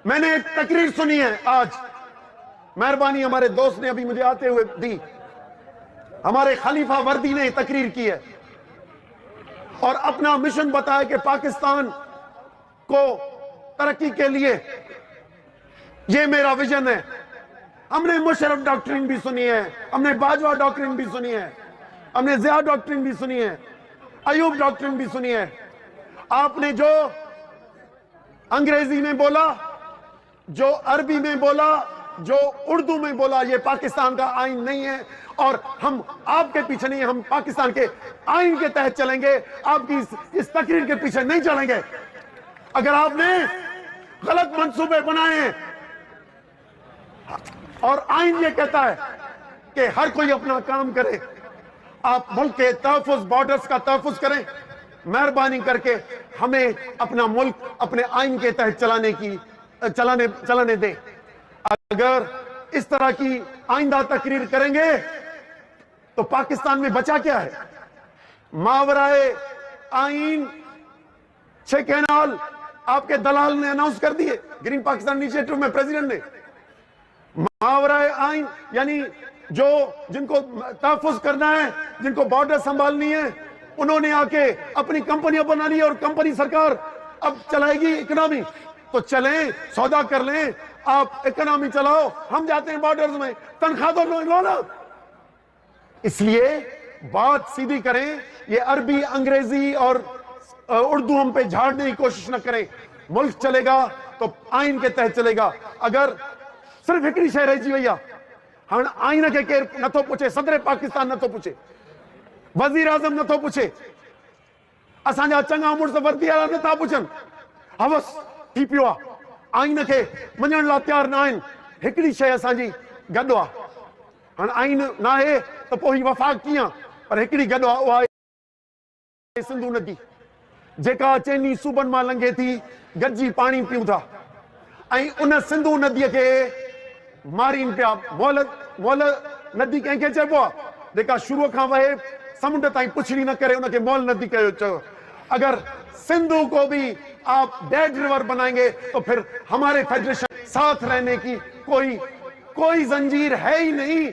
میں نے ایک تقریر سنی ہے آج، مہربانی ہمارے دوست نے ابھی مجھے آتے ہوئے دی، ہمارے خلیفہ وردی نے تقریر کی ہے اور اپنا مشن بتایا کہ پاکستان کو ترقی کے لیے یہ میرا ویژن ہے۔ ہم نے مشرف ڈاکٹرین بھی سنی ہے، ہم نے باجوہ ڈاکٹرین بھی سنی ہے، ہم نے ضیاء ڈاکٹرین بھی سنی ہے، ایوب ڈاکٹرین بھی سنی ہے۔ آپ نے جو انگریزی میں بولا، جو عربی میں بولا، جو اردو میں بولا، یہ پاکستان کا آئین نہیں ہے، اور ہم آپ کے پیچھے نہیں، ہم پاکستان کے آئین کے تحت چلیں گے، آپ کی اس تقریر کے پیچھے نہیں چلیں گے۔ اگر آپ نے غلط منصوبے بنائے ہیں، اور آئین یہ کہتا ہے کہ ہر کوئی اپنا کام کرے، آپ ملک کے تحفظ، بارڈرز کا تحفظ کریں، مہربانی کر کے ہمیں اپنا ملک اپنے آئین کے تحت چلانے دیں۔ اگر اس طرح کی آئندہ تقریر کریں گے تو پاکستان میں بچا کیا ہے؟ ماورائے آئین 6 کینال آپ کے دلال نے اناؤنس کر دیے، گرین پاکستان انیشیٹو میں پریزیڈنٹ نے۔ ماورائے آئین یعنی جن کو تحفظ کرنا ہے، جن کو بارڈر سنبھالنی ہے، انہوں نے آ کے اپنی کمپنیاں بنا لی، اور کمپنی سرکار اب چلائے گی اکنامی، تو چلیں، سودا کر لیں، آپ اکنامی چلاؤ، ہم جاتے ہیں بارڈرز میں، تنخواہ تو لو نا۔ اس لیے بات سیدھی کریں، یہ عربی، انگریزی اور اردو ہم پہ جھاڑنے کی کوشش نہ کریں۔ ملک چلے گا تو آئین کے تحت چلے گا۔ اگر صرف ایکڑی شے رہی وئی ہے، ہن آئین کے کیر نتھو پوچھے، صدر پاکستان نتھو پوچھے، وزیر اعظم نتھو پوچھے، اساں جا چنگا مڑس وردی والا نتھا پوچھن، ہوس تھی پیو ہے، آئین کے منجن لا تیار نہ آہن۔ ایکڑی شے اساں جی گڈ ہے، ہن آئین نہ ہے تو پوئی وفاق کیاں، پر ایکڑی گڈ ہے، وہ سندھو ندی جیکا چینی صوبن ماں لنگے تھی، گڈجی پانی پیوں تھا، ان سندھو ندی کے مارین پیا۔ مول ندی کہیں کے چیبو ہے جیکا شروع کھا وہے سمنڈ تائیں پچھڑی نہ کرے، انہیں کے مول ندی کہو چاہو۔ اگر سندھو کو بھی آپ ڈیڈ ریور بنائیں گے تو پھر ہمارے فیڈریشن ساتھ رہنے کی کوئی زنجیر ہے ہی نہیں۔